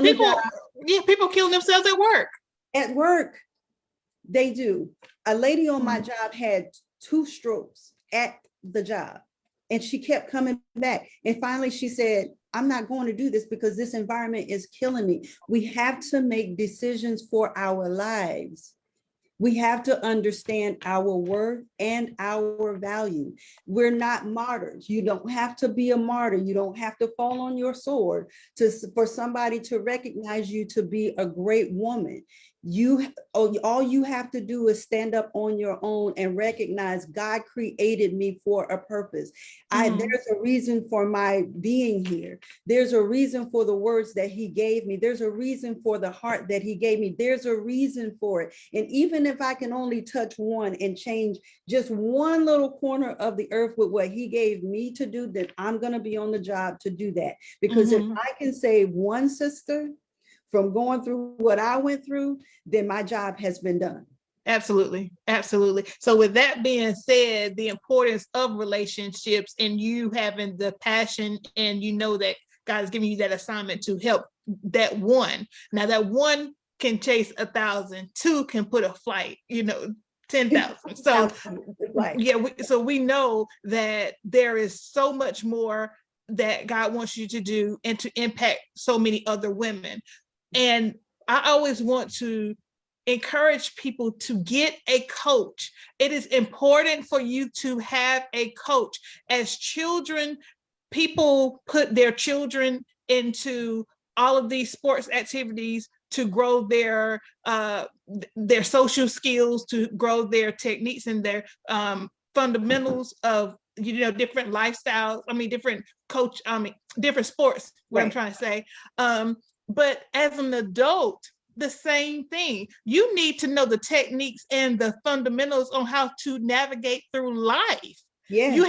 People killing themselves at work. At work, they do. A lady on my job had 2 strokes at the job, and she kept coming back. And finally she said, I'm not going to do this because this environment is killing me. We have to make decisions for our lives. We have to understand our worth and our value. We're not martyrs. You don't have to be a martyr. You don't have to fall on your sword for somebody to recognize you to be a great woman. All you have to do is stand up on your own and recognize God created me for a purpose. There's a reason for my being here. There's a reason for the words that he gave me. There's a reason for the heart that he gave me. There's a reason for it. And even if I can only touch one and change just one little corner of the earth with what he gave me to do, then I'm going to be on the job to do that. Because if I can save one sister from going through what I went through, then my job has been done. Absolutely. Absolutely. So with that being said, the importance of relationships and you having the passion, and you know that God is giving you that assignment to help that one. Now that one can chase 1,000, two can put a flight, 10,000. So yeah, so we know that there is so much more that God wants you to do and to impact so many other women. And I always want to encourage people to get a coach. It is important for you to have a coach. As children, people put their children into all of these sports activities to grow their social skills, to grow their techniques and their fundamentals of different lifestyles. Different sports. What I'm trying to say. But as an adult, the same thing. You need to know the techniques and the fundamentals on how to navigate through life. Yeah. You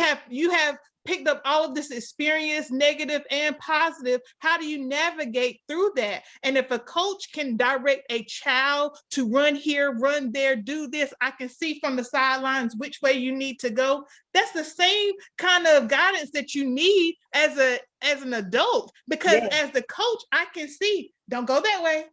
have picked up all of this experience, negative and positive. How do you navigate through that? And if a coach can direct a child to run here, run there, do this, I can see from the sidelines which way you need to go. That's the same kind of guidance that you need as an adult, because as the coach, I can see, don't go that way.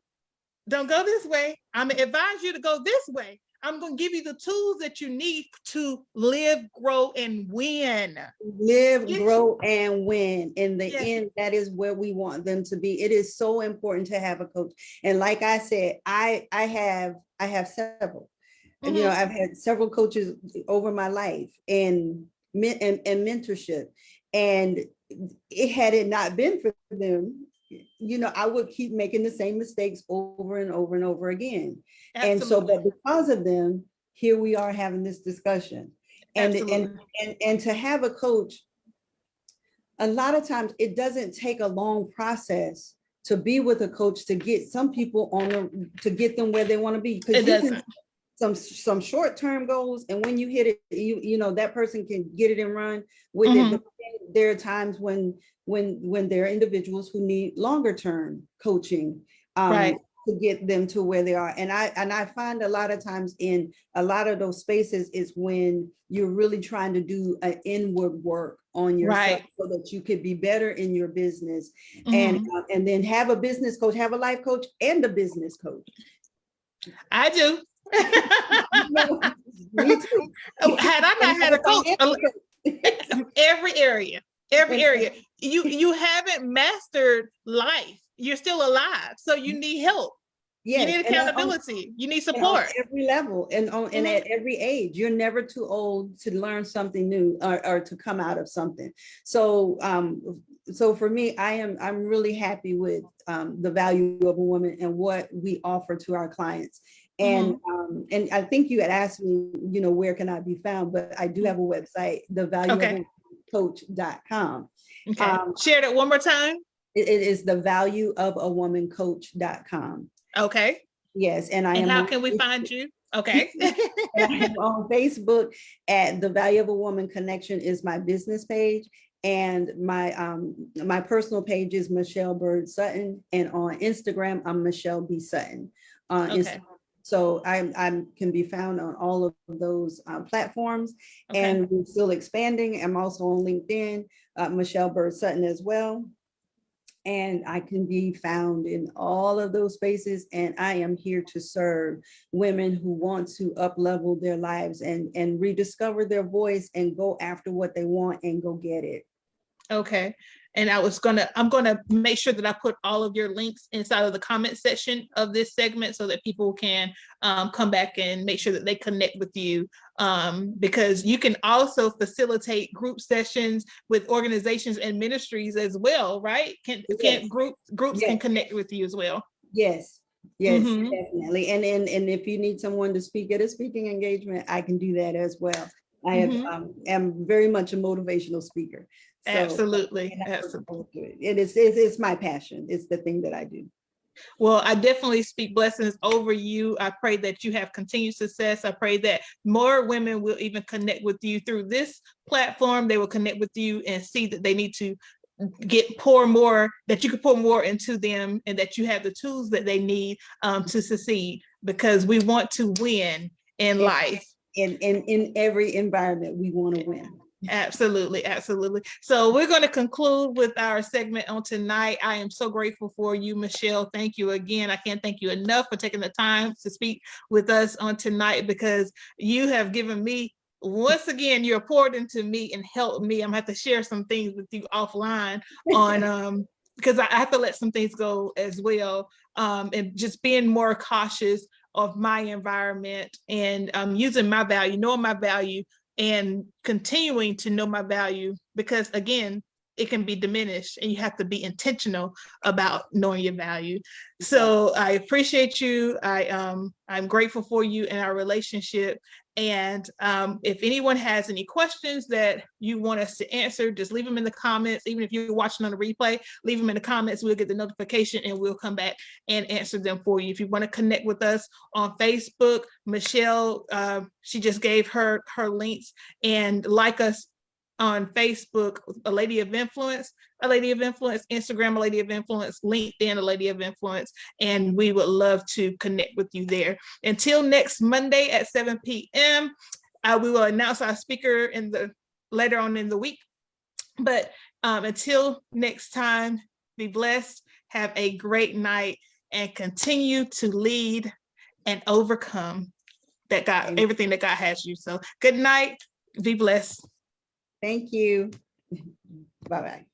Don't go this way. I'm going to advise you to go this way. I'm going to give you the tools that you need to live, grow, and win. Live, grow, and win. In the end, that is where we want them to be. It is so important to have a coach. And like I said, I have several. Mm-hmm. I've had several coaches over my life and mentorship. And had it not been for them, I would keep making the same mistakes over and over and over again. Absolutely. And so, but because of them, here we are having this discussion. And to have a coach, a lot of times it doesn't take a long process to be with a coach to get some people to get them where they want to be. Because it doesn't. Some short-term goals, and when you hit it, you know that person can get it and run with it. But there are times when there are individuals who need longer-term coaching to get them to where they are. And I find a lot of times in a lot of those spaces is when you're really trying to do an inward work on yourself so that you could be better in your business, and then have a business coach, have a life coach, and a business coach. I do. Me too. Had I not had a coach, every area, you haven't mastered life. You're still alive, so you need help. Yes. You need accountability. You need support. At every level and at every age. You're never too old to learn something new or to come out of something. So so for me, I'm really happy with the value of a woman and what we offer to our clients. And and I think you had asked me, where can I be found? But I do have a website, thevalueofawomancoach.com. Okay. Share that one more time. It is thevalueofawomancoach.com. Okay. Yes, and how can we find you? Okay. I'm on Facebook at The Value of a Woman Connection is my business page. And my personal page is Mischelle Byrd Sutton. And on Instagram, I'm Mischelle B. Sutton on Instagram. So I can be found on all of those platforms, and we're still expanding. I'm also on LinkedIn, Mischelle Byrd Sutton as well. And I can be found in all of those spaces. And I am here to serve women who want to up-level their lives and rediscover their voice and go after what they want and go get it. Okay. And I'm gonna make sure that I put all of your links inside of the comment section of this segment so that people can come back and make sure that they connect with you, because you can also facilitate group sessions with organizations and ministries as well, right? Groups can connect with you as well? Yes, definitely. And if you need someone to speak at a speaking engagement, I can do that as well. I am very much a motivational speaker. So, absolutely. It's my passion. It's the thing that I do. Well, I definitely speak blessings over you. I pray that you have continued success. I pray that more women will even connect with you through this platform. They will connect with you and see that they need to pour more into them, and that you have the tools that they need to succeed, because we want to win in life. In every environment, we want to win. Absolutely, absolutely. So we're going to conclude with our segment on tonight. I am so grateful for you, Mischelle. Thank you again. I can't thank you enough for taking the time to speak with us on tonight, because you have given me, once again, you're poured into me and helped me. I'm gonna have to share some things with you offline on because I have to let some things go as well. And just being more cautious of my environment, and using my value, knowing my value, and continuing to know my value, because again, it can be diminished, and you have to be intentional about knowing your value. So I appreciate you. I'm grateful for you and our relationship. And if anyone has any questions that you want us to answer, just leave them in the comments. Even if you're watching on the replay, leave them in the comments. We'll get the notification and we'll come back and answer them for you. If you want to connect with us on Facebook, Mischelle, she just gave her links, and like us on Facebook, A Lady of Influence, Instagram, A Lady of Influence, LinkedIn, A Lady of Influence, and we would love to connect with you there. Until next Monday at 7 p.m., we will announce our speaker later on in the week. But until next time, be blessed, have a great night, and continue to lead and overcome everything that God has you. So good night, be blessed. Thank you. Bye-bye.